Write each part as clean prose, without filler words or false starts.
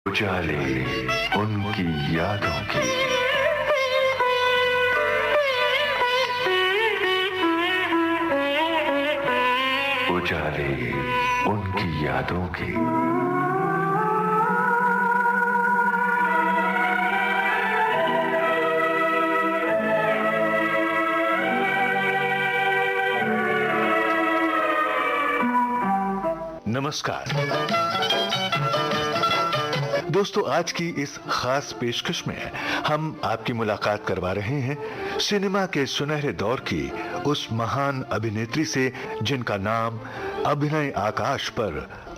उजाले उनकी यादों की। उजाले उनकी यादों की। नमस्कार दोस्तों, आज की इस खास पेशकश में हम आपकी मुलाकात करवा रहे हैं सिनेमा के सुनहरे दौर की उस महान अभिनेत्री से जिनका नाम अभिनय आकाश पर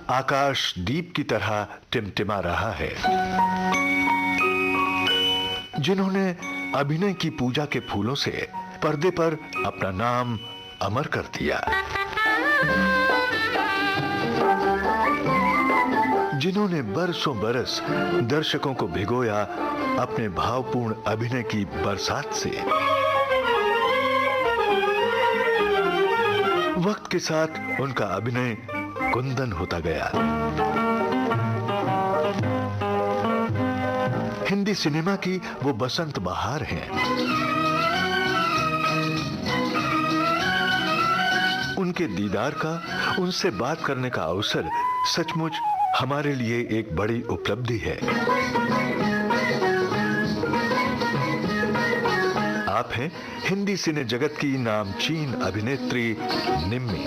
आकाशदीप की तरह टिमटिमा रहा है, जिन्होंने अभिनय की पूजा के फूलों से पर्दे पर अपना नाम अमर कर दिया, जिन्होंने बरसों बरस दर्शकों को भिगोया अपने भावपूर्ण अभिनय की बरसात से। वक्त के साथ उनका अभिनय कुंदन होता गया। हिंदी सिनेमा की वो बसंत बहार हैं। उनके दीदार का, उनसे बात करने का अवसर सचमुच हमारे लिए एक बड़ी उपलब्धि है। आप हैं हिंदी सिने जगत की नामचीन अभिनेत्री निम्मी।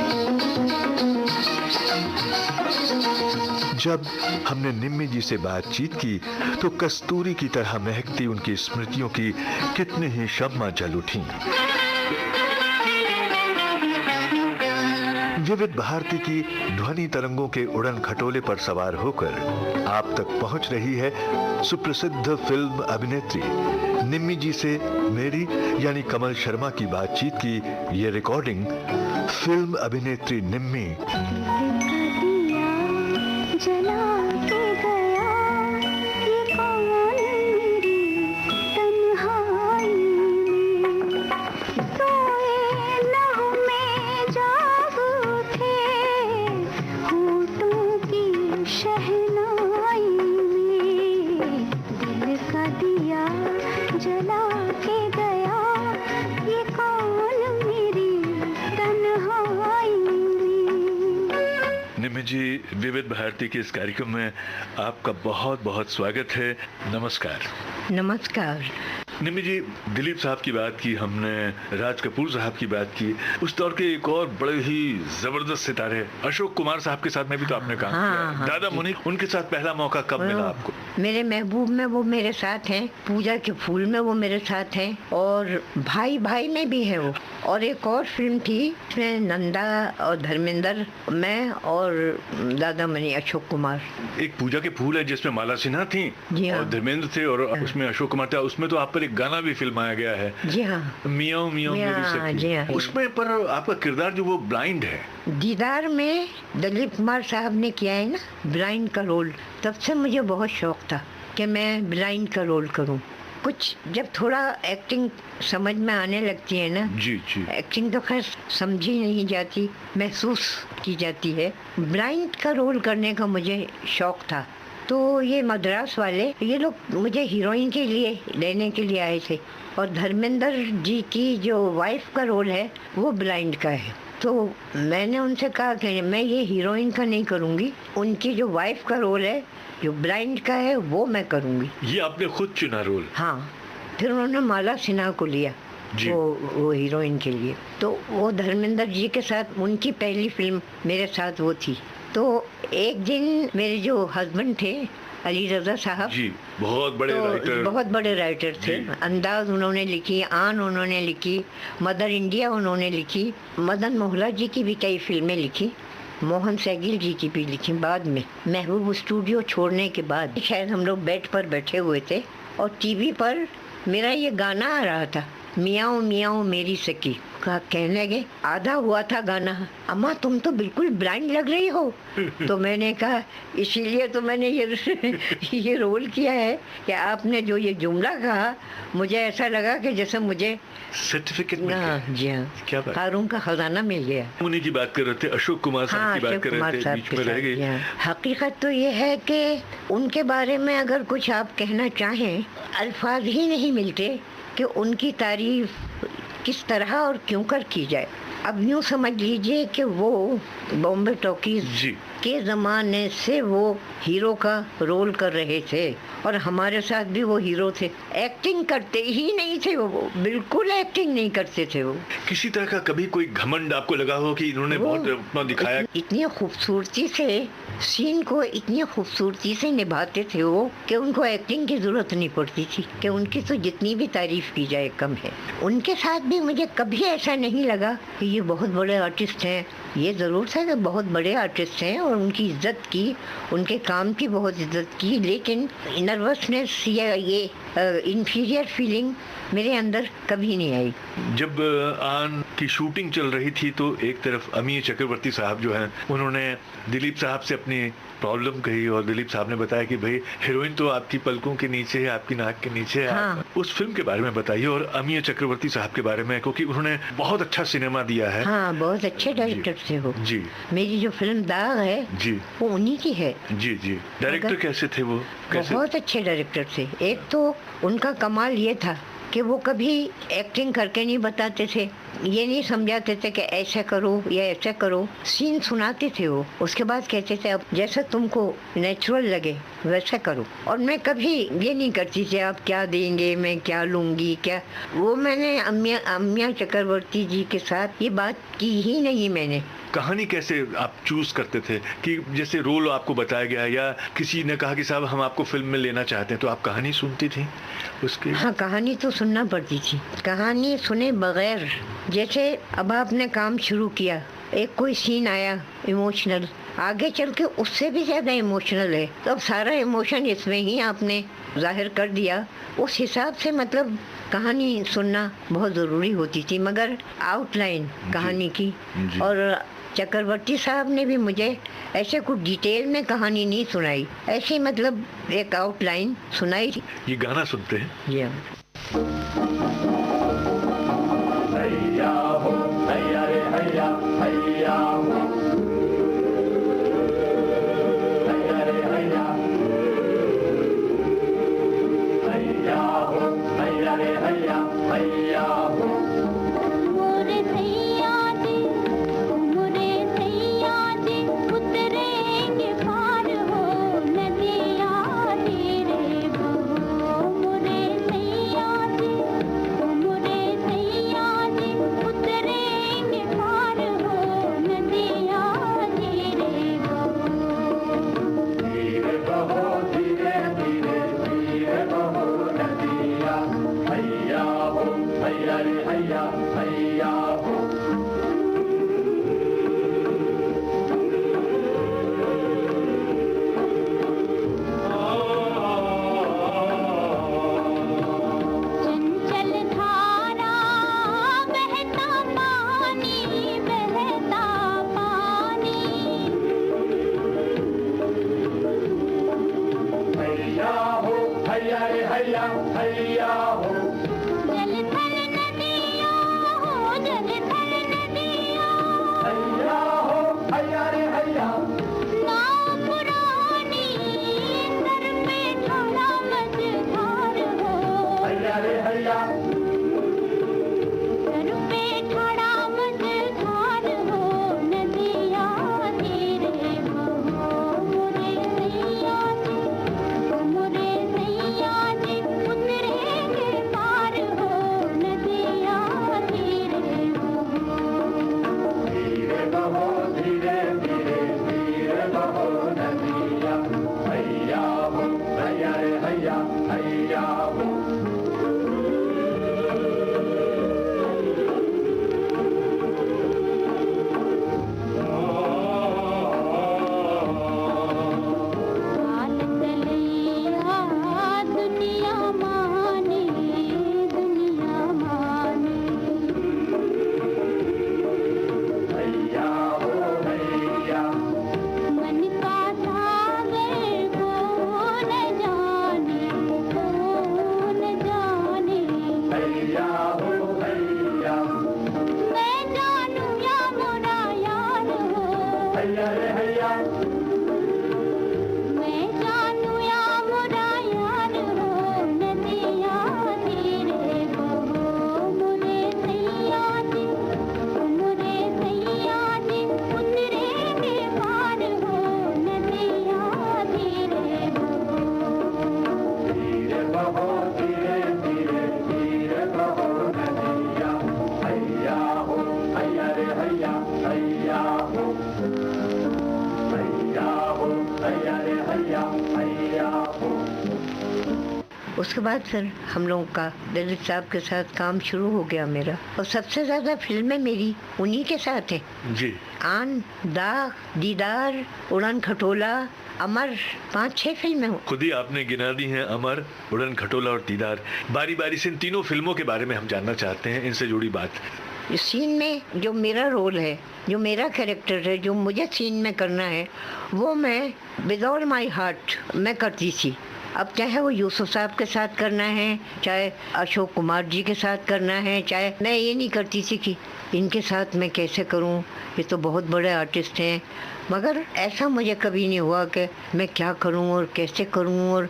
जब हमने निम्मी जी से बातचीत की तो कस्तूरी की तरह महकती उनकी स्मृतियों की कितने ही शम्मा जल उठी। विविध भारती की ध्वनि तरंगों के उड़न खटोले पर सवार होकर आप तक पहुंच रही है सुप्रसिद्ध फिल्म अभिनेत्री निम्मी जी से मेरी यानी कमल शर्मा की बातचीत की ये रिकॉर्डिंग फिल्म अभिनेत्री निम्मी। निम्मी जी, विविध भारती के इस कार्यक्रम में आपका बहुत बहुत स्वागत है। नमस्कार। नमस्कार। निम्मी जी, दिलीप साहब की बात की हमने, राज कपूर साहब की बात की, उस दौर के एक और बड़े ही जबरदस्त सितारे अशोक कुमार साहब के साथ में भी तो आपने काम किया। दादा मुनि, उनके साथ पहला मौका कब मिला आपको? मेरे महबूब में वो मेरे साथ हैं, पूजा के फूल में वो मेरे साथ हैं, और भाई भाई में भी है वो। और एक और फिल्म थी उसमें नंदा और धर्मेंद्र, मैं और दादा मुनि, अशोक कुमार। एक पूजा के फूल है जिसमें माला सिन्हा थी और धर्मेंद्र थे और उसमें अशोक कुमार था। उसमें तो आप पर एक गाना भी फिल्माया गया है। जी हाँ, मियाओ मियाओ मेरी सखी। जी हाँ। उसमें पर आपका किरदार जो वो ब्लाइंड है। दीदार में दिलीप कुमार साहब ने किया है ना ब्लाइंड का रोल, तब से मुझे बहुत शौक था कि मैं ब्लाइंड का रोल करूं। कुछ जब थोड़ा एक्टिंग समझ में आने लगती है ना, जी जी, एक्टिंग तो खैर समझी नहीं जाती, महसूस की जाती है। ब्लाइंड का रोल करने का मुझे शौक था। तो ये मद्रास वाले ये लोग मुझे हीरोइन के लिए लेने के लिए आए थे, और धर्मेंद्र जी की जो वाइफ का रोल है वो ब्लाइंड का है। तो मैंने उनसे कहा कि मैं ये हीरोइन का नहीं करूँगी, उनकी जो वाइफ का रोल है जो ब्लाइंड का है वो मैं करूँगी। ये आपने खुद चुना रोल? हाँ। फिर उन्होंने माला सिन्हा को लिया वो हीरोइन के लिए। तो वो धर्मेंद्र जी के साथ उनकी पहली फिल्म मेरे साथ वो थी। तो एक दिन मेरे जो हस्बैंड थे अली रजा साहब जी, बहुत बड़े राइटर थे। अंदाज उन्होंने लिखी, आन उन्होंने लिखी, मदर इंडिया उन्होंने लिखी, मदन मोहल्ला जी की भी कई फिल्में लिखी, मोहन सैगिल जी की भी लिखी। बाद में महबूब स्टूडियो छोड़ने के बाद शायद हम लोग बेड पर बैठे हुए थे और टीवी पर मेरा ये गाना आ रहा था, मियाओ मियाओ मेरी सखी का कहने लगे, आधा हुआ था गाना, अम्मा तुम तो बिल्कुल ब्लाइंड लग रही हो। तो मैंने कहा इसीलिए तो मैंने ये रोल किया है कि आपने जो ये जुमला कहा, मुझे ऐसा लगा कि जैसे मुझे सर्टिफिकेट मिल गया। जी हाँ, क्या बात। हारून का खजाना मिल गया। उन्हीं की बात कर रहे थे, अशोक कुमार साहब की बात कर रहे थे, बीच में रह गए। हकीकत तो ये है कि उनके बारे में अगर कुछ आप कहना चाहें, अल्फाज ही नहीं मिलते कि उनकी तारीफ किस तरह और क्यों कर की जाए। अब यूँ समझ लीजिए कि वो बॉम्बे टॉकीज के ज़माने से वो हीरो का रोल कर रहे थे और हमारे साथ भी वो हीरो थे। एक्टिंग करते ही नहीं थे वो, बिल्कुल एक्टिंग नहीं करते थे वो। किसी तरह का कभी कोई घमंड आपको लगा हो कि इन्होंने बहुत अपना दिखाया? इतनी खूबसूरती से सीन को इतनी खूबसूरती से निभाते थे वो कि उनको एक्टिंग की जरूरत नहीं पड़ती थी, कि उनकी तो जितनी भी तारीफ की जाए कम है। उनके साथ भी मुझे कभी ऐसा नहीं लगा कि ये बहुत बड़े आर्टिस्ट हैं। ये ज़रूर था कि बहुत बड़े आर्टिस्ट हैं और उनकी इज्जत की, उनके काम की बहुत इज्जत की, लेकिन नर्वसनेस या ये इन्फीरियर फीलिंग मेरे अंदर कभी नहीं आई। जब आन की शूटिंग चल रही थी तो एक तरफ अमीय चक्रवर्ती साहब जो हैं, उन्होंने दिलीप साहब से अपनी प्रॉब्लम कही और दिलीप साहब ने बताया कि भाई हीरोइन तो आपकी पलकों के नीचे है, आपकी नाक के नीचे है। हाँ। उस फिल्म के बारे में बताइए और अमीय चक्रवर्ती साहब के बारे में, क्योंकि उन्होंने बहुत अच्छा सिनेमा दिया है। हाँ, बहुत अच्छे डायरेक्टर थे वो। जी। मेरी जो फिल्म दाग है जी, वो उन्हीं की है। जी जी। डायरेक्टर कैसे थे वो? कैसे? बहुत अच्छे डायरेक्टर थे। एक तो उनका कमाल ये था कि वो कभी एक्टिंग करके नहीं बताते थे, ये नहीं समझाते थे कि ऐसे करो या ऐसे करो। सीन सुनाते थे वो, उसके बाद कहते थे अब जैसा तुमको नेचुरल लगे वैसा करो। और मैं कभी ये नहीं करती थी आप क्या देंगे, मैं क्या लूँगी, क्या वो। मैंने अम्या चक्रवर्ती जी के साथ ये बात की ही नहीं मैंने। कहानी कैसे आप चूज करते थे कि जैसे रोल आपको बताया गया या किसी ने कहा कि साहब हम आपको फिल्म में लेना चाहते हैं, तो आप कहानी सुनती थी उसकी? हाँ, कहानी तो सुनना पड़ती थी। कहानी सुने बगैर, जैसे अब आपने काम शुरू किया, एक कोई सीन आया इमोशनल, आगे चल के उससे भी ज़्यादा इमोशनल है, तो अब सारा इमोशन इसमें ही आपने जाहिर कर दिया। उस हिसाब से मतलब कहानी सुनना बहुत ज़रूरी होती थी, मगर आउटलाइन कहानी की। और चक्रवर्ती साहब ने भी मुझे ऐसे कुछ डिटेल में कहानी नहीं सुनाई, ऐसे मतलब एक आउटलाइन सुनाई। ये गाना सुनते हैं। जी हैया हो, हैया रे हैया, हैया हो, हैया रे हैया, हैया हो, हैया रे हैया, हैया हो। मोरे सैया जी, मोरे सैया जी, उतरेंगे पार हो नदिया धीरे बहो। मोरे सैया जी, मोरे सैया जी, उतरेंगे पार हो नदिया धीरे बहो। धीरे बहो, धीरे धीरे, धीरे बहो नदिया, हैया हो, हैया रे हैया, हैया हो। चंचल धारा बहता पानी, बहता पानी। हैया हो, हैया रे हैया, हैया हो। जलथल नदिया हो, जलथल नदिया। हैया हो, हैया रे हैया। नाव पुरानी, सर पे ठाड़ा मझधार हो। हैया रे हैया। सर पे ठाड़ा मझधार हो नदिया धीरे बहो। मोरे सैया जी, मोरे सैया जी, उतरेंगे पार हो नदिया धीरे बहो। धीरे बहो, धीरे धीरे, धीरे बहो नदिया, हैया हो, हैया रे हैया, हैया हो। हाल चलैया दुनिया माने, दुनिया माने। उसके बाद फिर हम लोगों का दिलीप साहब के साथ काम शुरू हो गया मेरा, और सबसे ज़्यादा फिल्में मेरी उन्हीं के साथ हैं। जी। आन, दाग, दीदार, उड़न खटोला, अमर, 5-6 फिल्में हो। खुद ही आपने गिना दी हैं, अमर, उड़न खटोला और दीदार। बारी बारी से इन तीनों फिल्मों के बारे में हम जानना चाहते हैं, इनसे जुड़ी बात। इस सीन में जो मेरा रोल है, जो मेरा कैरेक्टर है, जो मुझे सीन में करना है, वो मैं विद ऑल माई हार्ट मैं करती थी। अब चाहे वो यूसुफ साहब के साथ करना है, चाहे अशोक कुमार जी के साथ करना है, चाहे मैं ये नहीं करती थी कि इनके साथ मैं कैसे करूं, ये तो बहुत बड़े आर्टिस्ट हैं। मगर ऐसा मुझे कभी नहीं हुआ कि मैं क्या करूं और कैसे करूं, और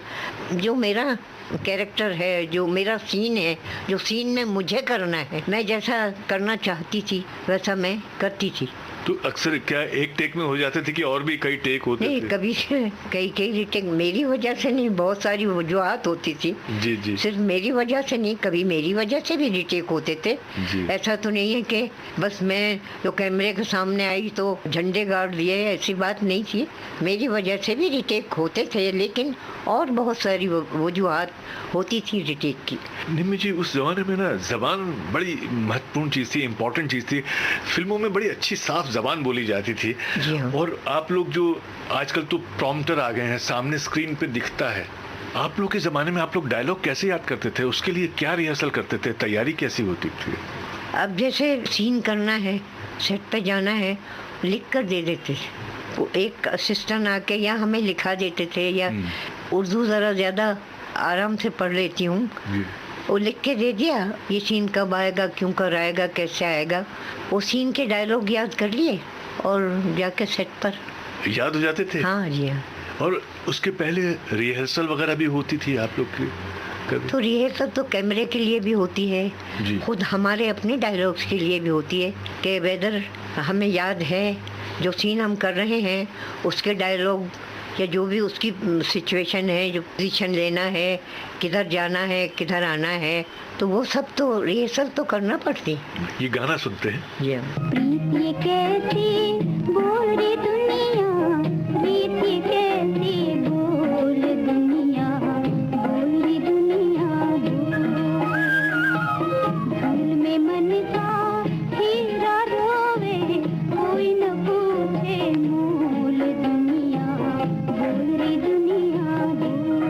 जो मेरा कैरेक्टर है, जो मेरा सीन है, जो सीन में मुझे करना है, मैं जैसा करना चाहती थी वैसा मैं करती थी। तो अक्सर क्या एक टेक में हो जाते थे कि और भी कई टेक होते नहीं, थे? कभी कई रिटेक मेरी वजह से नहीं, बहुत सारी वजूहत होती थी। जी जी। सिर्फ मेरी वजह से नहीं, कभी मेरी वजह से भी रिटेक होते थे। जी। ऐसा तो नहीं है कि बस मैं जो कैमरे के सामने आई तो झंडे गाड़ लिए, ऐसी बात नहीं थी। मेरी वजह से भी रिटेक होते थे, लेकिन और बहुत सारी वजूहत होती थी रिटेक की। निम्मी जी, उस जमाने में ना जबान बड़ी महत्वपूर्ण चीज थी, इम्पोर्टेंट चीज थी। फिल्मों में बड़ी अच्छी साफ जबान बोली जाती थी। जी हाँ। और आप लोग जो आजकल तो प्रॉम्प्टर आ गए हैं, सामने स्क्रीन पे दिखता है। आप लोग के जमाने में आप लोग डायलॉग कैसे याद करते थे? उसके लिए क्या रिहर्सल करते थे? तैयारी कैसी होती थी? अब जैसे सीन करना है, सेट पे जाना है, लिख कर दे देते थे। वो एक असिस्टेंट आके या हमें लिखा देते थे, या उर्दू ज़रा ज़्यादा आराम से पढ़ लेती हूँ, वो लिख के दे दिया, ये सीन कब आएगा, क्यों कर आएगा, कैसे आएगा। वो सीन के डायलॉग याद कर लिए और जाके सेट पर याद हो जाते थे? हाँ जी हाँ। और उसके पहले रिहर्सल वगैरह भी होती थी आप लोग की कभी? तो रिहर्सल तो कैमरे के लिए भी होती है, जी। खुद हमारे अपने डायलॉग्स के लिए भी होती है कि वेदर हमें याद है जो सीन हम कर रहे हैं, उसके डायलॉग या जो भी उसकी सिचुएशन है, जो पोजीशन लेना है, किधर जाना है, किधर आना है, तो वो सब तो रिहर्सल तो करना पड़ती। ये गाना सुनते हैं। जी प्रीति कैसी बोल रे दुनिया, प्रीति कैसी बोल दुनिया, बोल रे दुनिया बोल में मन का हीरा रोवे, कोई न पूछे मोल दुनिया, बोल रे दुनिया बोल।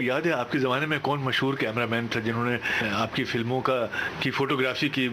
याद है आपके ज़माने में कौन मशहूर कैमरामैन था जिन्होंने आपकी फिल्मों की फोटोग्राफी की?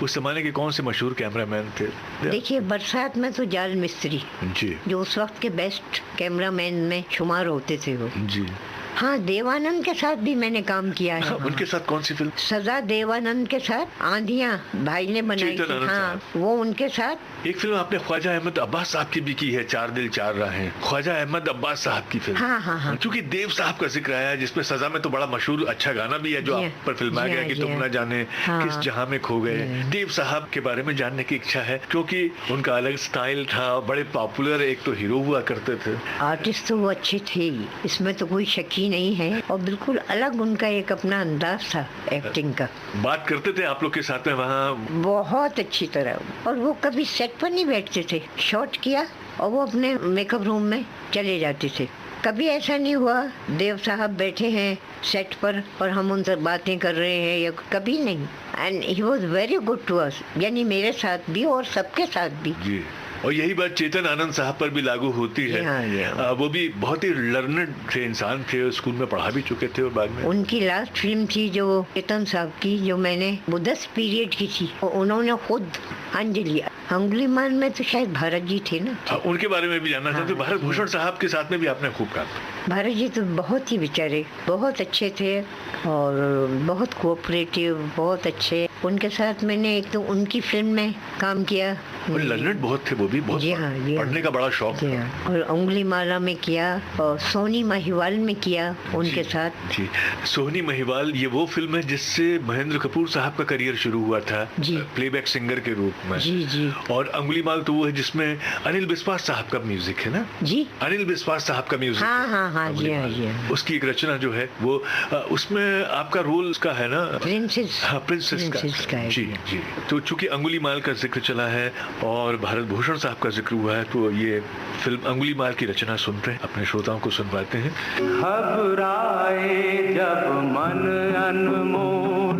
उस ज़माने के कौन से मशहूर कैमरामैन थे? देखिए, बरसात में तो जाल मिस्त्री, जी जो उस वक्त के बेस्ट कैमरामैन में शुमार होते थे वो। जी। हाँ, देवानंद के साथ भी मैंने काम किया है। उनके साथ कौन सी फिल्म? सजा देवानंद के साथ आंधियां भाई ने बनाई चेतन थी। आनंद हाँ, वो उनके साथ। एक फिल्म आपने ख्वाजा अहमद अब्बास साहब की भी की है, चार दिल चार राहें। ख्वाजा अहमद अब्बास साहब की फिल्म। हाँ हाँ हाँ। क्योंकि देव साहब का जिक्र आया है, जिसमें सजा में तो बड़ा मशहूर अच्छा गाना भी है जो जी आप हाँ, पर फिल्माया जी गया हाँ, कि जी तुम हाँ। न जाने हाँ। किस जहां में खो गए। देव साहब के बारे में जानने की इच्छा है, क्योंकि उनका अलग स्टाइल था, बड़े पॉपुलर एक तो हीरो हुआ करते थे। आर्टिस्ट तो वो अच्छे थे ही, इसमें तो कोई शक ही नहीं है। और बिल्कुल अलग उनका एक अपना अंदाज था एक्टिंग का। बात करते थे आप लोग के साथ में वहाँ? बहुत अच्छी तरह। और वो कभी सेट पर नहीं बैठते थे, शॉट किया और वो अपने मेकअप रूम में चले जाते थे। कभी ऐसा नहीं हुआ देव साहब बैठे हैं सेट पर और हम उनसे बातें कर रहे हैं, या कभी नहीं। And he was very good to us, यानी मेरे साथ भी और सबके साथ भी। जी। और यही बात चेतन आनंद साहब पर भी लागू होती है। हाँ। वो भी बहुत ही लर्नड थे इंसान थे, स्कूल में पढ़ा भी चुके थे और बाद में उनकी लास्ट फिल्म थी जो चेतन साहब की, जो मैंने बुद्धस्ट पीरियड की थी, उन्होंने खुद अंजलि अंगुलीमान में तो शायद भारत जी थे ना। उनके बारे में भी जानना चाहते। हाँ। भारत भूषण साहब के साथ में भी आपने खूब काम। भारत जी तो बहुत ही बेचारे बहुत अच्छे थे और बहुत कोऑपरेटिव, बहुत अच्छे। उनके साथ मैंने एक तो उनकी फिल्म में काम किया। और लर्नड बहुत थे वो भी, बहुत जी हाँ, जी हाँ। पढ़ने का बड़ा शौक जी था। हाँ। और उंगली माला में किया और सोनी महिवाल में किया उनके साथ। जी। सोनी महिवाल, ये वो फिल्म है जिससे महेंद्र कपूर साहब का करियर शुरू हुआ था जी। प्लेबैक सिंगर के रूप में। जी जी और अंगुलीमाल तो वो है जिसमें अनिल बिस्वास साहब का म्यूजिक है ना? जी। अनिल बिस्वास साहब का म्यूजिक। हाँ हाँ हाँ, जी हाँ, जी हाँ। उसकी एक रचना जो है वो उसमें आपका रोल उसका है ना? प्रिंसेस। हाँ, प्रिंसेस का है। जी जी। तो चूंकि अंगुलीमाल का जिक्र चला है और भारत भूषण साहब का जिक्र हुआ है, तो ये फिल्म अंगुलीमाल की रचना सुनते हैं, अपने श्रोताओं को सुनवाते हैं। घबराए जब मन अनमोल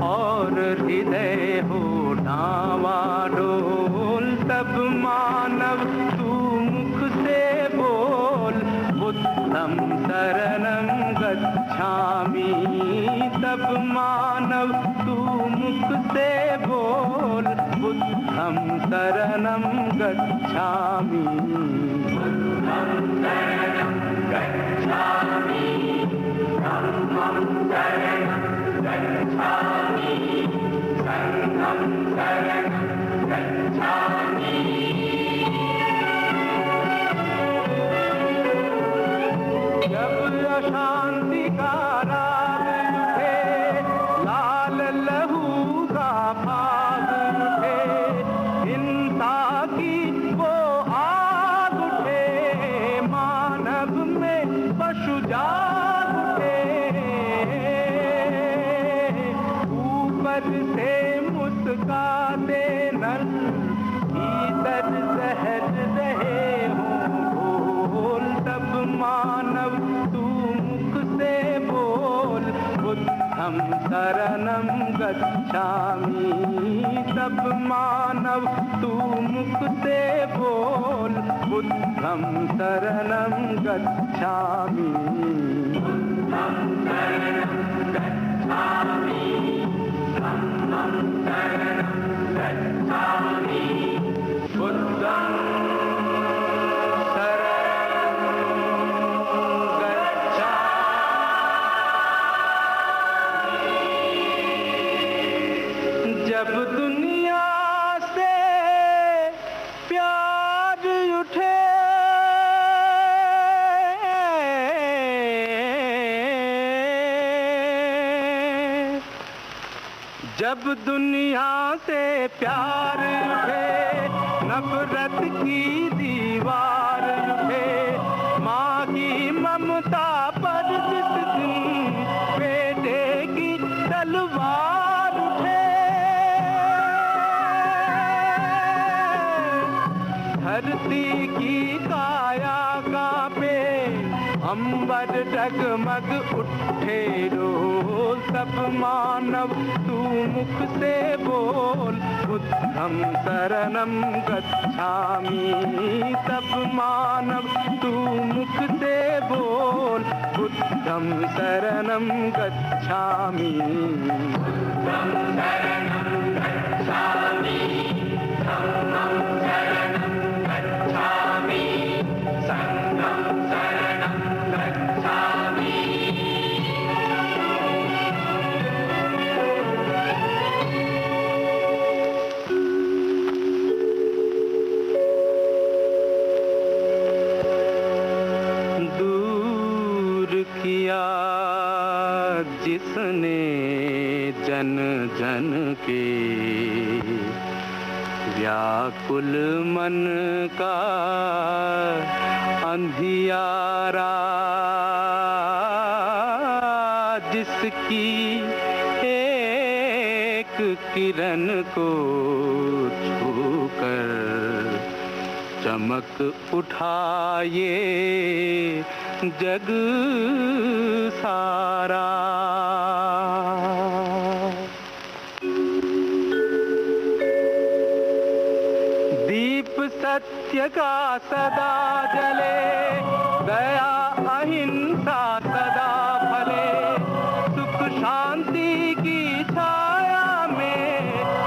और हृदय हो डावाडोल, तब मानव तू मुख से बोल, बुद्धं शरणं गच्छामि। तब मानव तू मुख से बोल, बुद्धं शरणं गच्छामि। बुद्धं शरणं गच्छामि, धम्मं शरणं गच्छामि, संघं शरणं गच्छामि। जब अशांति का राग उठे, लाल लहू का भाग उठे, हिंसा की वो आग उठे, मानव में पशु जाग उठे। ऊपर से मुस्काते नर, भीतर जहर रहे हों घोल। तब मानव तू मुख से बोल, बुद्धं शरणं गच्छामि। तब मानव तू मुख से बोल, बुद्धं शरणं गच्छामि। बुद्धं शरणं गच्छामि, धम्मं शरणं गच्छामि, बुद्धं जब दुनिया से प्यार उठे, जब दुनिया से प्यार उठे, नफरत की दीवार उठे, माँ की ममता पर जिस दिन बेटे की तलवार उठे, धरती की काया कांपे, अंबर डगमग उठे डोल, सब मानव तू मुख से बोल, बुद्धं शरणं गच्छामि। सब मानव तू मुख से बोल, बुद्धं शरणं गच्छामि। बुद्धं शरणं गच्छामि, धम्मं शरणं गच्छामि, संघं शरणं गच्छामि। दूर किया जिसने जन जन के व्याकुल मन का अंधियारा, जिसकी एक किरण को छूकर चमक उठाए जग सारा। दीप सत्य का सदा जले, दया अहिंसा सदा फले, सुख शांति की छाया में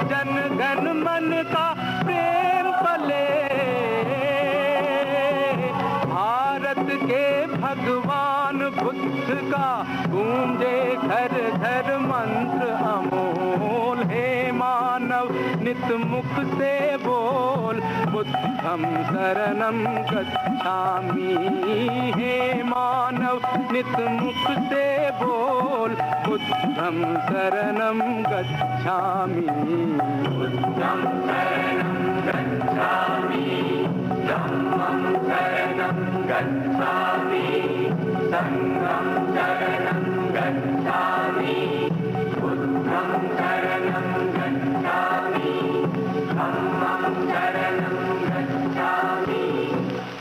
जन गण मन का प्रेम पले। भारत के भगवान बुद्ध का गूंजे घर घर मंत्र अमोल, हे मानव नित मुख से बोल, बुद्धं शरणं गच्छामि। हे मानव नित मुख से बोल, बुद्धं शरणं गच्छामि। बुद्धं शरणं गच्छामि, धम्मं शरणं गच्छामि, संघं शरणं गच्छामि। बुद्धं शरणं गच्छामि, धम्मं शरणं गच्छामि,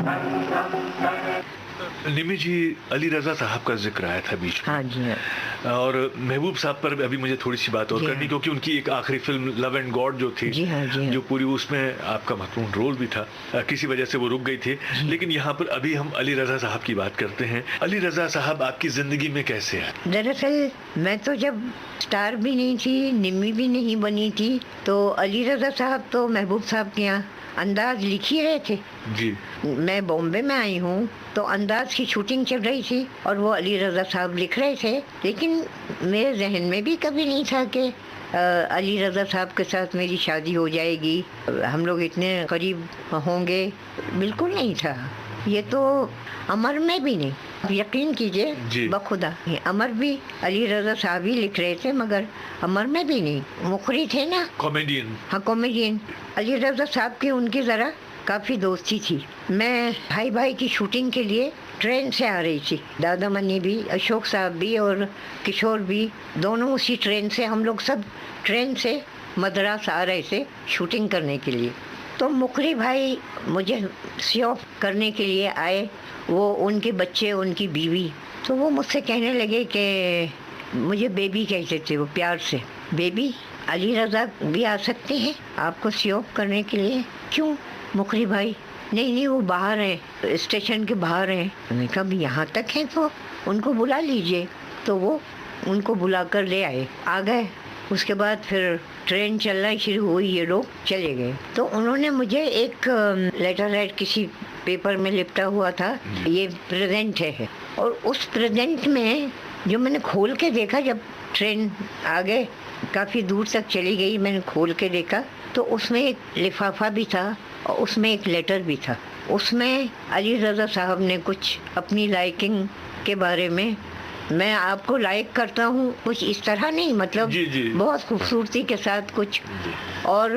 संघं शरणं। निमी जी, अली रजा साहब का जिक्र आया था बीच में। हाँ जी हाँ। और महबूब साहब पर अभी मुझे थोड़ी सी बात और जी करनी, हाँ। क्योंकि उनकी एक आखिरी फिल्म लव एंड गॉड जो थी, जी हाँ, जी हाँ। जो पूरी, उसमें आपका महत्वपूर्ण रोल भी था, किसी वजह से वो रुक गई थी। लेकिन यहाँ पर अभी हम अली रजा साहब की बात करते हैं। अली रजा साहब आपकी जिंदगी में कैसे है? दरअसल मैं तो जब स्टार भी नहीं थी, निम्मी भी नहीं बनी थी, तो अली रजा साहब तो महबूब साहब के यहाँ अंदाज लिख ही रहे थे। जी। मैं बॉम्बे में आई हूँ तो अंदाज की शूटिंग चल रही थी और वो अली रजा साहब लिख रहे थे, लेकिन मेरे जहन में भी कभी नहीं था कि अली रजा साहब के साथ मेरी शादी हो जाएगी, हम लोग इतने करीब होंगे, बिल्कुल नहीं था। ये तो अमर में भी नहीं, यकीन कीजिए बखुदा, अमर भी अली रजा साहब ही लिख रहे थे, मगर अमर में भी नहीं। मुखरी थे ना, कॉमेडियन। हाँ कॉमेडियन। अली रजा साहब की उनकी ज़रा काफ़ी दोस्ती थी। मैं भाई भाई की शूटिंग के लिए ट्रेन से आ रही थी, दादा मनी भी, अशोक साहब भी और किशोर भी, दोनों उसी ट्रेन से, हम लोग सब ट्रेन से मद्रास आ रहे थे शूटिंग करने के लिए। तो मुखरी भाई मुझे सी ऑफ करने के लिए आए, वो उनके बच्चे, उनकी बीवी, तो वो मुझसे कहने लगे कि मुझे बेबी कहते थे वो प्यार से, बेबी अली रजा भी आ सकते हैं आपको सी ऑफ करने के लिए। क्यों मुखरी भाई? नहीं नहीं, वो बाहर हैं, स्टेशन के बाहर हैं। मैंने कहा भी यहाँ तक हैं तो उनको बुला लीजिए। तो वो उनको बुलाकर ले आए, आ गए। उसके बाद फिर ट्रेन चलना शुरू हुई, ये लोग चले गए। तो उन्होंने मुझे एक लेटर राइट किसी पेपर में लिपटा हुआ था, ये प्रेजेंट है, और उस प्रेजेंट में जो मैंने खोल के देखा, जब ट्रेन आगे काफ़ी दूर तक चली गई, मैंने खोल के देखा तो उसमें एक लिफाफा भी था और उसमें एक लेटर भी था। उसमें अली रजा साहब ने कुछ अपनी लाइकिंग के बारे में, मैं आपको लाइक करता हूँ, कुछ इस तरह नहीं, मतलब जी। बहुत खूबसूरती के साथ कुछ, और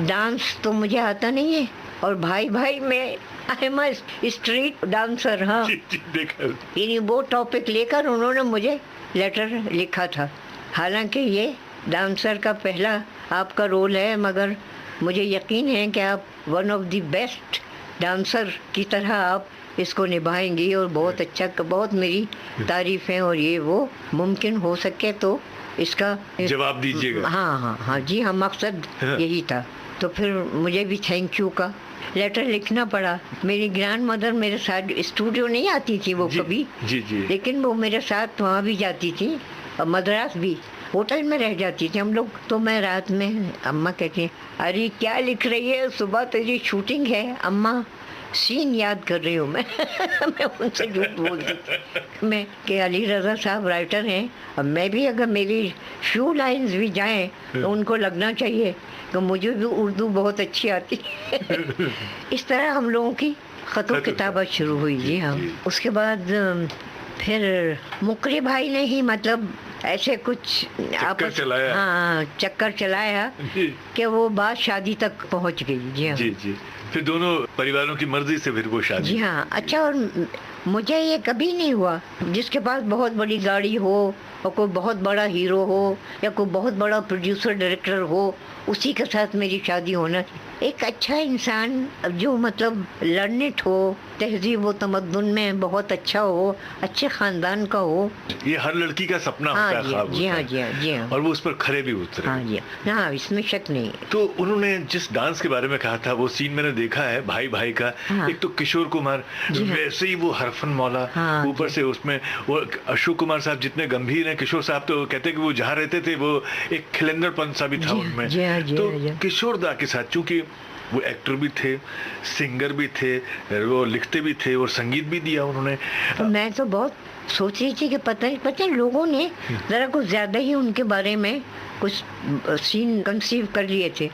डांस तो मुझे आता नहीं है, और भाई भाई मैं I am a street dancer. हाँ, यानी वो टॉपिक लेकर उन्होंने मुझे लेटर लिखा था। हालांकि ये डांसर का पहला आपका रोल है, मगर मुझे यकीन है कि आप one of the best dancer की तरह आप इसको निभाएंगी और बहुत अच्छा, बहुत मेरी तारीफें और ये वो, मुमकिन हो सके तो इसका जवाब दीजिएगा। हाँ हाँ हाँ जी हाँ, मकसद यही था। तो फिर मुझे भी थैंक यू का लेटर लिखना पड़ा। मेरी ग्रैंड मदर मेरे साथ स्टूडियो नहीं आती थी वो कभी, जी। लेकिन वो मेरे साथ वहाँ भी जाती थी और मद्रास भी, होटल में रह जाती थी हम लोग। तो मैं रात में, अम्मा कहती हैं अरे क्या लिख रही है, सुबह तेरी शूटिंग है। अम्मा सीन याद कर रही हूँ मैं मैं उनसे झूठ बोलती थी मैं कि अली रज़ा साहब राइटर हैं, अब मैं भी अगर मेरी फ्यू लाइंस भी जाएं तो उनको लगना चाहिए कि मुझे भी उर्दू बहुत अच्छी आती इस तरह हम लोगों की ख़तों किताबत शुरू हुई। जी हाँ। उसके बाद फिर मुकरी भाई ने ही मतलब ऐसे कुछ आपस चलाया। हाँ चक्कर चलाया कि वो बात शादी तक पहुंच गई। जी हाँ जी। फिर दोनों परिवारों की मर्जी से फिर वो शादी। जी हाँ। अच्छा, और मुझे ये कभी नहीं हुआ जिसके पास बहुत बड़ी गाड़ी हो और कोई बहुत बड़ा हीरो हो या कोई बहुत बड़ा प्रोड्यूसर डायरेक्टर हो, उसी के साथ मेरी शादी होना। एक अच्छा इंसान जो मतलब लर्नित हो, तहजीब व तमद्दुन में बहुत अच्छा हो, अच्छे ख़ानदान का हो, ये हर लड़की का सपना हाँ होता है, ख्वाब जी होता हाँ है। जी हाँ जी हाँ और वो उस पर खरे भी उतरे। हाँ जी हाँ, इसमें शक नहीं। तो उन्होंने जिस डांस के बारे में कहा था, वो सीन मैंने देखा है भाई भाई का। हाँ। एक तो किशोर कुमार जी हाँ। वैसे ही वो हरफन मौला, हाँ, ऊपर से उसमें वो अशोक कुमार साहब जितने गंभीर हैं, किशोर साहब तो कहते हैं कि वो जहाँ रहते थे वो एक खिलंदरपन सा भी था उनमें। जी हाँ, जी तो हाँ, जी हाँ। किशोर दा के साथ, चूंकि वो एक्टर भी थे, सिंगर भी थे, वो लिखते भी थे और संगीत भी दिया उन्होंने। तो मैं तो बहुत सोच रही थी कि पता है लोगों ने ज़रा कुछ ज़्यादा ही उनके बारे में कुछ सीन कंसीव कर लिए थे।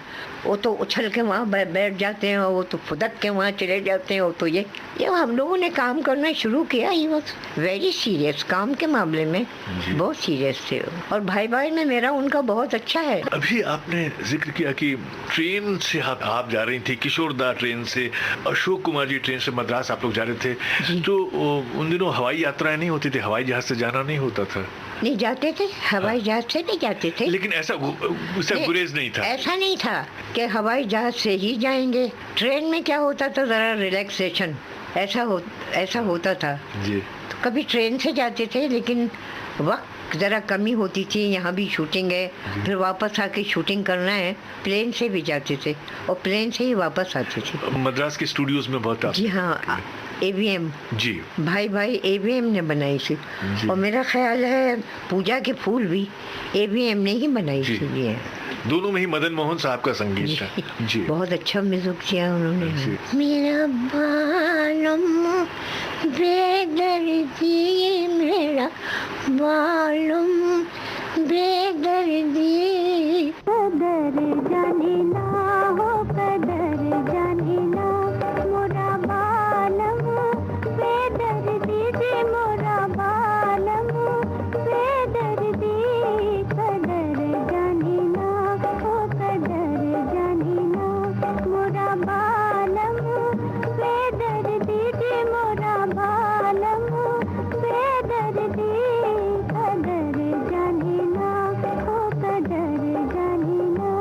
वो तो उछल के वहाँ बैठ जाते हैं और वो तो फुदक के वहाँ चले जाते हैं। वो तो ये हम लोगों ने काम करना शुरू किया, ही वॉज वेरी सीरियस काम के मामले में, बहुत सीरियस थे। और भाई भाई में मेरा उनका बहुत अच्छा है। अभी आपने जिक्र किया कि ट्रेन से आप जा रही थी, किशोर दा ट्रेन से, अशोक कुमार जी ट्रेन से मद्रास आप लोग जा रहे थे। तो उन दिनों हवाई यात्राएं नहीं होती थी, हवाई जहाज से जाना नहीं होता था। नहीं जाते थे, हवाई जहाज से नहीं जाते थे। लेकिन ऐसा गुरेज नहीं था। ऐसा नहीं था कि हवाई जहाज से ही जाएंगे। ट्रेन में क्या होता था, ज़रा रिलैक्सेशन ऐसा होता था जी। तो कभी ट्रेन से जाते थे, लेकिन वक्त ज़रा कमी होती थी। यहाँ भी शूटिंग है, फिर वापस आके शूटिंग करना है, प्लेन से भी जाते थे और प्लेन से ही वापस आते थे। मद्रास के स्टूडियोज में बहुत जी हाँ, AVM जी भाई AVM ने बनाई थी। और मेरा ख्याल है पूजा के फूल भी AVM ने ही बनाई जी। थी। ये दोनों में ही मदन मोहन साहब का संगीत था। जी बहुत अच्छा म्यूजिक किया उन्होंने। जी। मेरा बालम बेदर्दी, मेरा बालम बेदर्दी, कदर जाने ना हो, कदर जाने ना, मोरा बालम बेदर्दी दे, मोरा बालम बेदर्दी, कदर जाने ना हो, कदर जाने ना, मोरा बालम बेदर्दी दे, मोरा बालम बेदर्दी, कदर जाने ना हो, कदर जाने ना।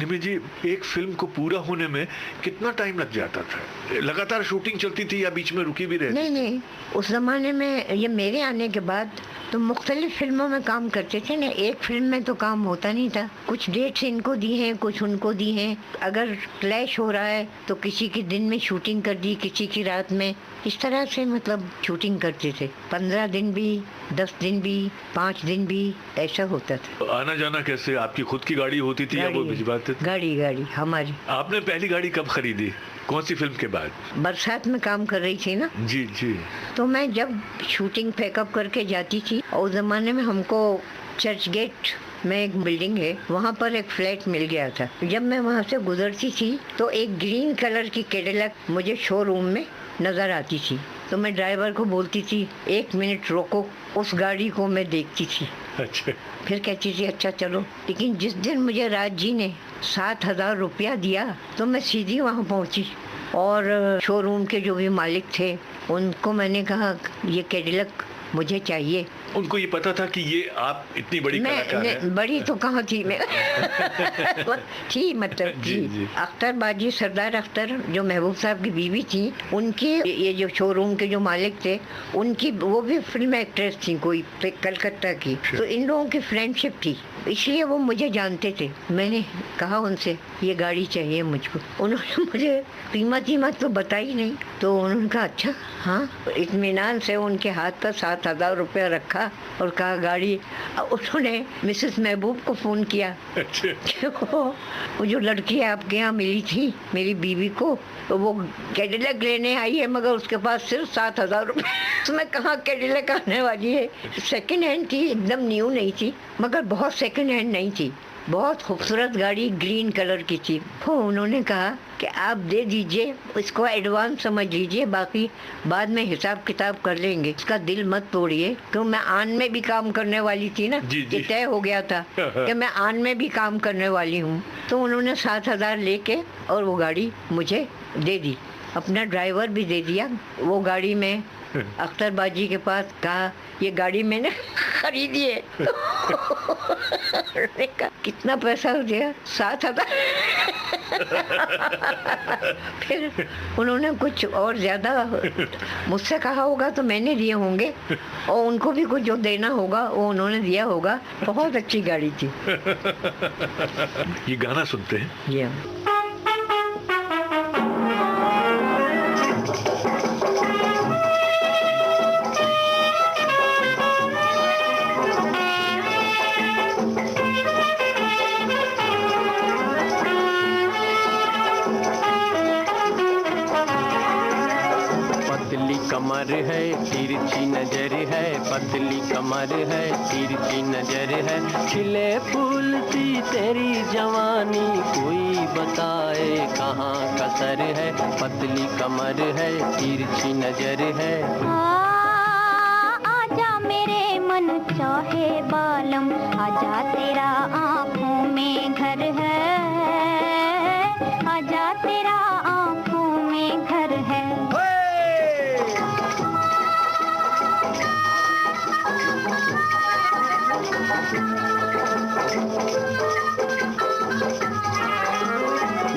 निमि जी, एक फिल्म को पूरा होने में कितना टाइम लग जाता था? लगातार शूटिंग चलती थी या बीच में रुकी भी रहती? नहीं, उस ज़माने में ये मेरे आने के बाद तो मुख्तलिफ फिल्मों में काम करते थे ना। एक फिल्म में तो काम होता नहीं था। कुछ डेट्स इनको दी हैं, कुछ उनको दी हैं। अगर क्लैश हो रहा है तो किसी के दिन में शूटिंग कर दी, किसी की रात में। इस तरह से मतलब शूटिंग करते थे। 15 दिन भी, 10 दिन भी, 5 दिन भी, ऐसा होता था। आना जाना कैसे? आपकी खुद की गाड़ी होती थी या वो भिजवाते थे? गाड़ी हमारी। आपने पहली गाड़ी कब खरीदी? कौन सी फिल्म के बाद? बरसात में काम कर रही थी ना। जी जी। तो मैं जब शूटिंग पैकअप करके जाती थी, और उस जमाने में हमको चर्च गेट में एक बिल्डिंग है, वहाँ पर एक फ्लैट मिल गया था। जब मैं वहाँ से गुजरती थी तो एक ग्रीन कलर की कैडिलैक मुझे शोरूम में नजर आती थी। तो मैं ड्राइवर को बोलती थी 1 मिनट रोको, उस गाड़ी को मैं देखती थी। अच्छा। फिर कहती थी अच्छा चलो। लेकिन जिस दिन मुझे राज जी ने 7,000 रुपया दिया तो मैं सीधी वहाँ पहुँची और शोरूम के जो भी मालिक थे उनको मैंने कहा ये कैडिलक मुझे चाहिए। उनको ये पता था कि ये आप इतनी बड़ी कलाकार हैं? बड़ी तो कहाँ थी मैं थी मतलब जी। अख्तर बाजी, सरदार अख्तर जो महबूब साहब की बीवी थी, उनकी ये जो शोरूम के जो मालिक थे, उनकी वो भी फिल्म एक्ट्रेस थी कोई कलकत्ता की। तो इन लोगों की फ्रेंडशिप थी, इसलिए वो मुझे जानते थे। मैंने कहा उनसे ये गाड़ी चाहिए मुझको। उन्होंने मुझे कीमत तो बताई नहीं। तो उन्होंने कहा अच्छा हाँ। इत्मीनान से उनके हाथ पर 7,000 रुपया रखा और कहा गाड़ी। उन्होंने मिसेस महबूब को फोन किया। वो जो लड़की आपके यहाँ मिली थी मेरी बीवी को, तो वो कैडिलक लेने आई है, मगर उसके पास सिर्फ 7,000 रुपये। उसमें कहाँ कैडिलक आने वाली है। सेकंड हैंड थी, एकदम न्यू नहीं थी, मगर बहुत सेकंड हैंड नहीं थी। बहुत खूबसूरत गाड़ी ग्रीन कलर की थी। तो उन्होंने कहा कि आप दे दीजिए, इसको एडवांस समझ लीजिए, बाकी बाद में हिसाब किताब कर लेंगे। इसका दिल मत तोड़िए। तो मैं आन में भी काम करने वाली थी ना, ये तय हो गया था कि मैं आन में भी काम करने वाली हूँ। तो उन्होंने 7,000 लेके और वो गाड़ी मुझे दे दी। अपना ड्राइवर भी दे दिया। वो गाड़ी में अख्तर बाजी के पास कहा ये गाड़ी मैंने खरीदी है। कितना पैसा हो गया? 7,000। फिर उन्होंने कुछ और ज्यादा मुझसे कहा होगा तो मैंने दिए होंगे, और उनको भी कुछ जो देना होगा वो उन्होंने दिया होगा। बहुत अच्छी गाड़ी थी। ये गाना सुनते हैं। ये कमर है तिरछी नजर है, पतली कमर है तिरछी नजर है। खिले फूल सी तेरी जवानी, कोई बताए कहाँ कसर है। पतली कमर है तिरछी नजर है। आजा मेरे मन चाहे बालम, आजा तेरा आँखों में घर है। आजा तेरा आँखों में घर है।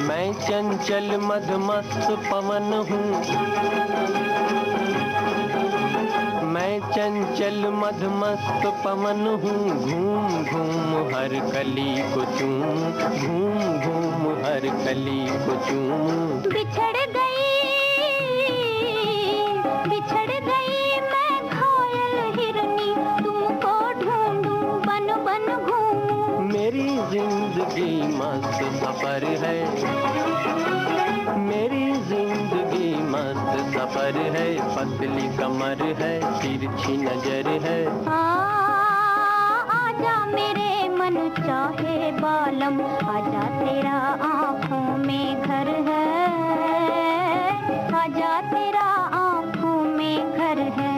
मैं चंचल मदमस्त पवन हूँ, मैं चंचल मदमस्त पवन हूँ। घूम घूम हर कली को चूम, घूम घूम हर कली को चूम। बिछड़ गई मैं घायल हिरनी, तुमको ढूंढूं बन बन घूमूं। मेरी जिंदगी मस्त सफर है, मेरी जिंदगी मस्त सफर है। पतली कमर है तिरछी नजर है। आजा मेरे मन चाहे बालम, आजा तेरा आँखों में घर है। आजा तेरा आँखों में घर है।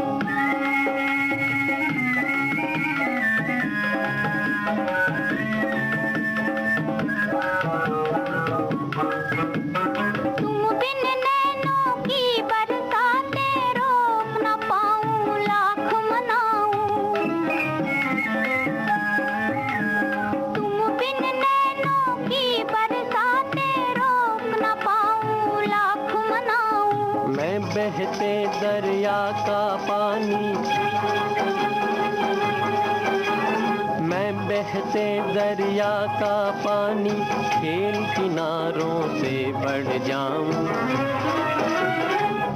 तुम बिन नैनों की बरसातें रोक न पाऊं, लाख मनाऊं। तुम बिन नैनों की बरसातें बहते दरिया का पानी, मैं बहते दरिया का पानी, खेल किनारों से बढ़ जाऊं,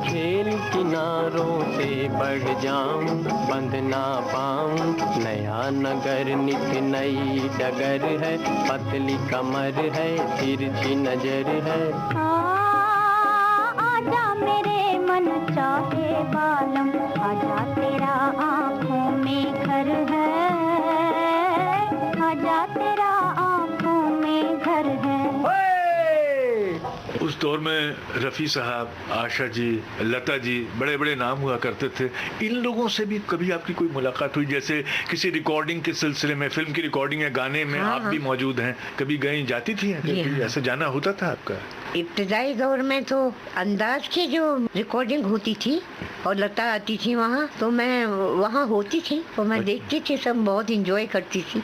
खेल किनारों से बढ़ जाऊं, बंध ना पाऊं नया नगर, नित नई डगर है, पतली कमर है, तिरछी नजर है। आजा मेरे मन चाहे बालम, आजा तेरा आँखों में घर है, आजा तेरा आँखों में घर है। उस दौर में रफ़ी साहब, आशा जी, लता जी बड़े बड़े नाम हुआ करते थे। इन लोगों से भी कभी आपकी कोई मुलाकात हुई? जैसे किसी रिकॉर्डिंग के सिलसिले में, फिल्म की रिकॉर्डिंग या गाने में आप भी मौजूद हैं, कभी गई जाती थी? ऐसे जाना होता था आपका? इब्तदाई दौर में तो अंदाज की जो रिकॉर्डिंग होती थी और लता आती थी वहाँ, तो मैं वहाँ होती थी और मैं देखती थी, सब बहुत एंजॉय करती थी।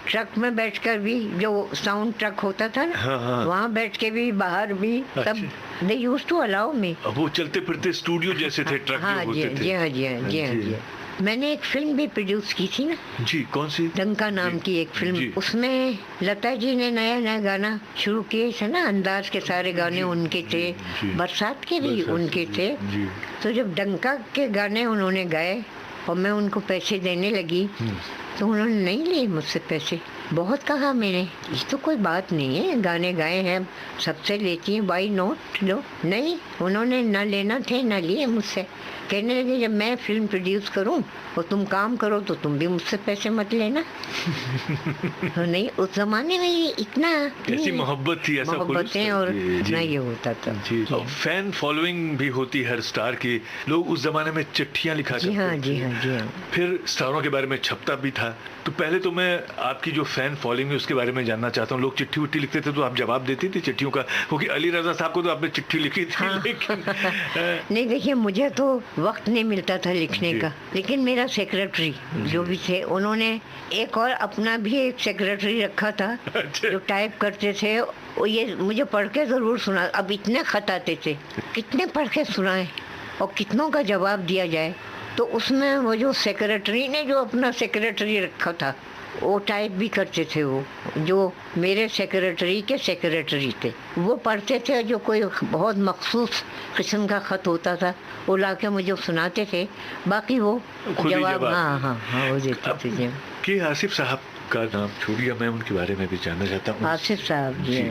ट्रक में बैठकर भी, जो साउंड ट्रक होता था ना, वहाँ बैठ के भी, बाहर भी, सब they used to allow me. वो चलते फिरते स्टूडियो जैसे थे ट्रक जो होते थे। जी हाँ, जी हाँ, जी हाँ, जी। मैंने एक फिल्म भी प्रोड्यूस की थी ना जी। कौन सी? डंका नाम की एक फिल्म। उसमें लता जी ने नया नया गाना शुरू किए थे ना, अंदाज के सारे गाने उनके थे, बरसात के भी उनके थे। तो जब डंका के गाने उन्होंने गाए और मैं उनको पैसे देने लगी, तो उन्होंने नहीं लिए मुझसे पैसे। बहुत कहा मैंने, ये तो कोई बात नहीं है, गाने गाए हैं, सबसे लेती हैं, वाई नॉट लो। नहीं, उन्होंने ना लेना थे, ना लिए मुझसे। कहने लगे जब मैं फिल्म प्रोड्यूस करूं और तुम काम करो तो तुम भी मुझसे पैसे मत लेना। तो नहीं, उस जमाने में ये इतना ऐसी मोहब्बत थी, ऐसा मोहब्बतें और इतना ये होता था। फैन फॉलोइंग भी होती हर स्टार की। लोग उस जमाने में चिट्ठियां लिखा करते थे। जी हाँ, जी हाँ, जी हाँ। फिर स्टारों के बारे में छपता भी था। तो पहले तो मैं आपकी जो फैन फॉलोइंग है उसके बारे में जानना चाहता हूँ। लोग चिट्ठी उट्ठी लिखते थे तो आप जवाब देती थी चिट्ठियों का? क्योंकि अली रजा साहब को तो आपने चिट्ठी लिखी थी। लेकिन नहीं, देखिए, मुझे तो वक्त नहीं मिलता था लिखने का, लेकिन मेरा सेक्रेटरी जो भी थे, उन्होंने एक और अपना भी एक सेक्रेटरी रखा था जो टाइप करते थे। और ये मुझे पढ़ के ज़रूर सुना। अब इतने खत आते थे, कितने पढ़ के सुनाए और कितनों का जवाब दिया जाए। तो उसमें वो जो सेक्रेटरी ने जो अपना सेक्रेटरी रखा था, वो टाइप भी करते थे। वो जो मेरे सेक्रेटरी के सेक्रेटरी थे, वो पढ़ते थे। जो कोई बहुत मखसूस किस्म का ख़त होता था, वो लाके मुझे सुनाते थे। बाकी वो जवाब हाँ वो देते थे। कि आसिफ साहब का नाम छोड़िए, मैं उनके बारे में भी जानना चाहता हूँ। आसिफ साहब जी,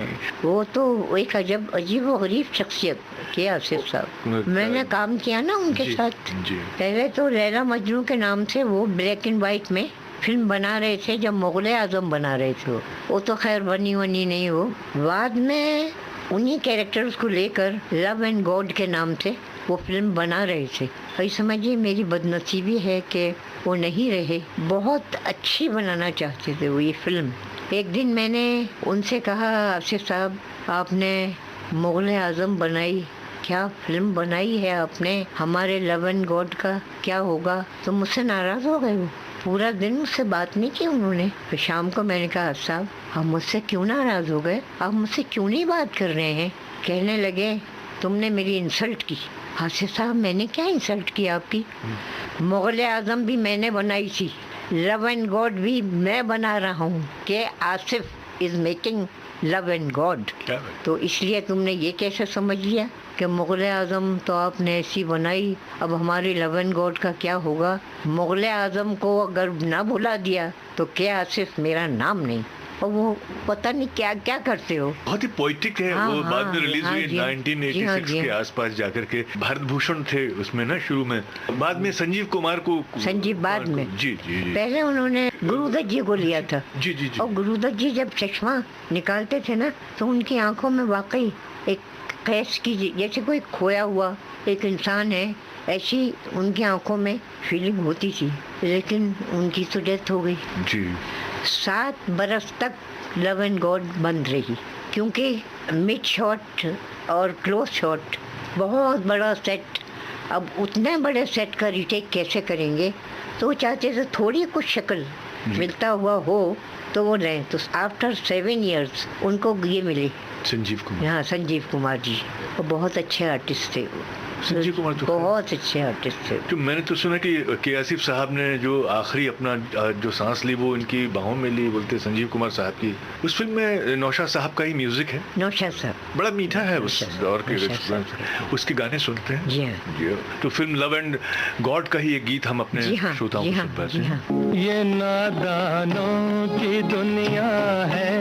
वो तो एक अजीब व गरीब शख्सियत के आसिफ साहब। मैंने काम किया ना उनके साथ। पहले तो लैला मजनू के नाम से वो ब्लैक एंड वाइट में फिल्म बना रहे थे, जब मुग़ल आज़म बना रहे थे। वो तो खैर बनी नहीं वो। बाद में उन्हीं कैरेक्टर्स को लेकर लव एंड गॉड के नाम से वो फिल्म बना रहे थे। भाई समझिए, मेरी बदनसीबी है कि वो नहीं रहे। बहुत अच्छी बनाना चाहते थे वो ये फिल्म। एक दिन मैंने उनसे कहा, आसिफ साहब आपने मुग़ल आज़म बनाई, क्या फिल्म बनाई है आपने, हमारे लव एंड गॉड का क्या होगा? तो मुझसे नाराज़ हो गए। वो पूरा दिन मुझसे बात नहीं की उन्होंने। फिर शाम को मैंने कहा, साहब आप मुझसे क्यों नाराज़ हो गए, आप मुझसे क्यों नहीं बात कर रहे हैं? कहने लगे तुमने मेरी इंसल्ट की। आसिफ साहब मैंने क्या इंसल्ट की आपकी? मुग़ल आज़म भी मैंने बनाई थी, लव एंड गॉड भी मैं बना रहा हूँ कि Asif is making love and God. तो इसलिए तुमने ये कैसे समझ लिया कि मुग़ल आज़म तो आपने ऐसी बनाई, अब हमारी लव एंड गॉड का क्या होगा? मुग़ल आज़म को अगर ना भुला दिया तो क्या आसिफ मेरा नाम नहीं? और वो पता नहीं क्या क्या करते हो। बहुत ही पोइटिक है। वो बाद में रिलीज हुई 1986 के आसपास जाकर के। भारत भूषण थे उसमें ना शुरू में, बाद में संजीव कुमार को। संजीव बाद में जी। पहले उन्होंने गुरुदत्त जी को लिया था। जी। और गुरुदत्त जी जब चश्मा निकालते थे ना, तो उनकी आंखों में वाकई एक कैस की, जैसे कोई खोया हुआ एक इंसान है, ऐसी उनकी आंखों में फीलिंग होती थी। लेकिन उनकी तो डेथ हो गई जी। 7 बरस तक लव एंड गॉड बंद रही, क्योंकि मिड शॉट और क्लोज शॉट, बहुत बड़ा सेट। अब उतने बड़े सेट का रिटेक कैसे करेंगे? तो वो चाहते थे थोड़ी कुछ शक्ल मिलता हुआ हो तो वो लें। तो आफ्टर 7 years उनको ये मिली, संजीव कुमार। हाँ, संजीव कुमार जी। वो बहुत अच्छे आर्टिस्ट थे वो। संजीव कुमार तो बहुत अच्छे आर्टिस्ट थे। तो मैंने तो सुना कि के आसिफ साहब ने जो आखिरी अपना जो सांस ली वो इनकी बाहों में ली, बोलते संजीव कुमार साहब की। उस फिल्म में नौशाद साहब का ही म्यूजिक है, नौशाद साहब बड़ा मीठा है उस दौर के, नौशाद साहब। उसके गाने सुनते हैं। जी हाँ। जी हाँ। तो फिल्म लव एंड गॉड का ही एक गीत हम अपने जी हाँ, श्रोताओं जी को हाँ, सुनवाते जी हैं। हाँ। ये नादानों की दुनिया है,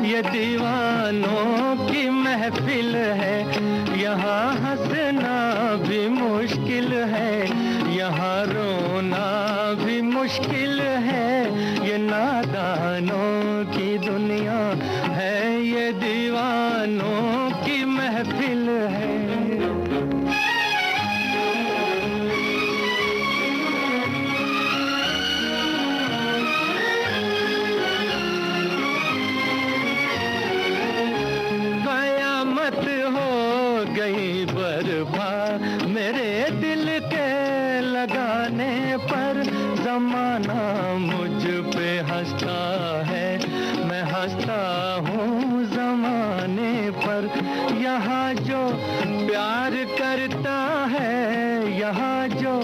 ये दीवानों की महफिल है, यहाँ हंसना भी मुश्किल है, यहाँ रोना भी मुश्किल है। ये नादानों की दुनिया है, ये दीवानों की महफिल है। ज़माना मुझ पे हंसता है, मैं हंसता हूँ ज़माने पर। यहाँ जो प्यार करता है, यहाँ जो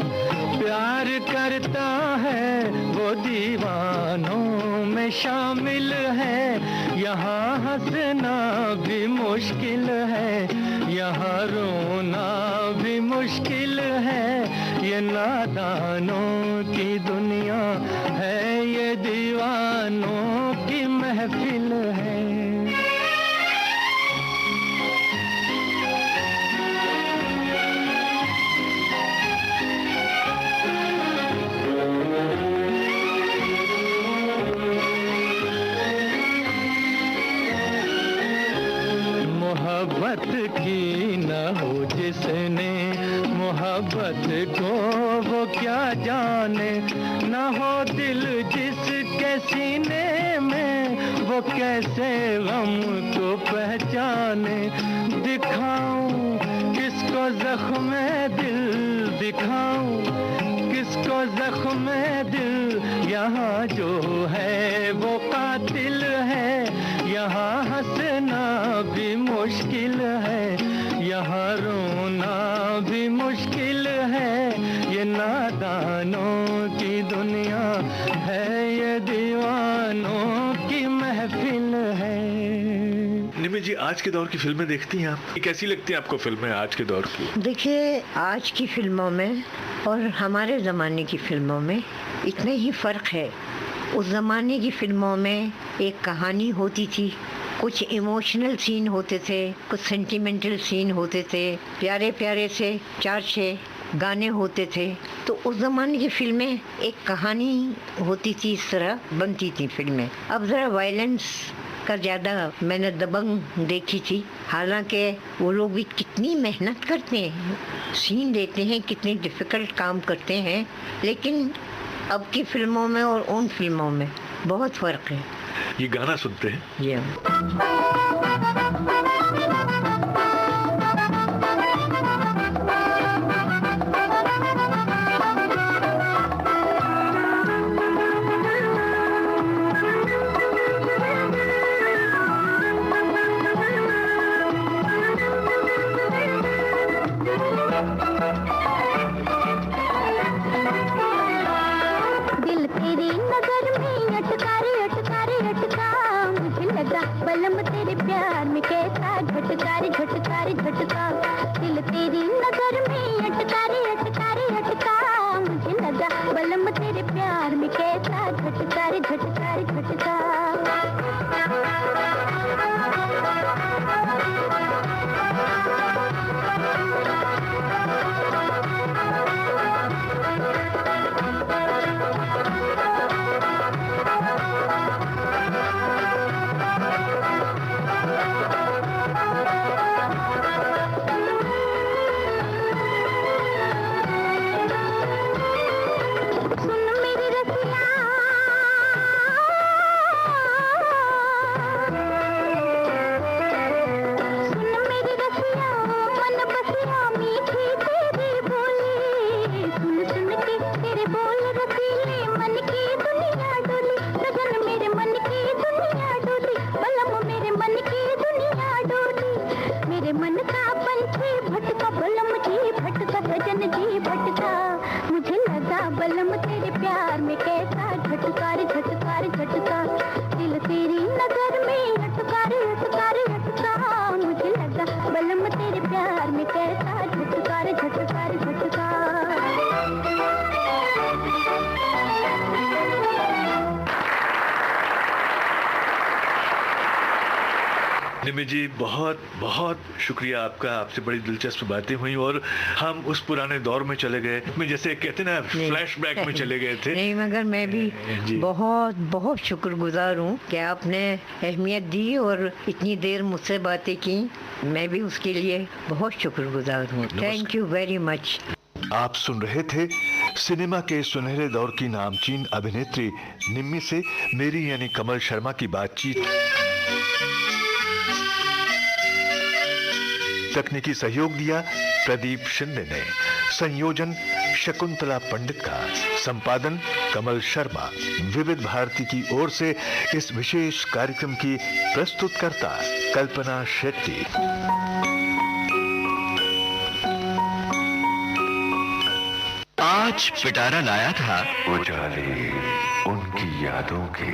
प्यार करता है, वो दीवानों में शामिल है। यहाँ हंसना भी मुश्किल है, यहाँ रोना भी मुश्किल है। ये नादानों की दुनिया है, ये दीवानों की महफिल है। मोहब्बत की न हो जिसने, मोहब्बत को वो क्या जाने। न हो दिल जिसके सीने में, वो कैसे गम को पहचाने। दिखाऊं किसको ज़ख्म दिल, दिखाऊं किसको ज़ख्म दिल। यहाँ जो है वो कातिल है, यहाँ हंसना भी मुश्किल है, यहाँ रोना भी मुश्किल है। ये नादानों की दुनिया है, ये दीवानों की महफिल है। निमि जी, आज के दौर की फिल्में देखती हैं आप? कैसी लगती हैं आपको फिल्में आज के दौर की? देखिए, आज की फिल्मों में और हमारे ज़माने की फिल्मों में इतना ही फ़र्क है। उस ज़माने की फिल्मों में एक कहानी होती थी, कुछ इमोशनल सीन होते थे, कुछ सेंटिमेंटल सीन होते थे, प्यारे प्यारे से 4-6 गाने होते थे। तो उस ज़माने की फिल्में एक कहानी होती थी, इस तरह बनती थी फिल्में। अब ज़रा वायलेंस का ज़्यादा मैंने दबंग देखी थी। हालांकि वो लोग भी कितनी मेहनत करते हैं, सीन देते हैं, कितनी डिफ़िकल्ट काम करते हैं, लेकिन अब की फिल्मों में और उन फिल्मों में बहुत फ़र्क है। ये गाना सुनते हैं। जी दिल तेरी नजर में अटका रे, अटका रे, अटका। मुझे लगा बलम तेरे प्यार में कैसा झटका रे, झटका रे, झटका। दिल तेरी नजर में अटका रे, अटका रे, अटका। मुझे लगा बलम तेरे प्यार में कैसा झटका रे, झटका रे, झटका। निमि जी, बहुत बहुत शुक्रिया आपका। आपसे बड़ी दिलचस्प बातें हुई और हम उस पुराने दौर में चले गए, मैं जैसे कहते ना फ्लैशबैक में चले गए थे। नहीं, मगर मैं भी जी। बहुत बहुत शुक्रगुजार हूँ कि आपने अहमियत दी और इतनी देर मुझसे बातें की। मैं भी उसके लिए बहुत शुक्रगुजार हूँ। Thank you very much. आप सुन रहे थे सिनेमा के सुनहरे दौर की नामचीन अभिनेत्री निम्मी से मेरी यानी कमल शर्मा की बातचीत। तकनीकी सहयोग दिया प्रदीप शिंदे ने। संयोजन शकुंतला पंडित का। संपादन कमल शर्मा। विविध भारती की ओर से इस विशेष कार्यक्रम की प्रस्तुतकर्ता कल्पना शेट्टी। आज पिटारा लाया था उजाले उनकी यादों के।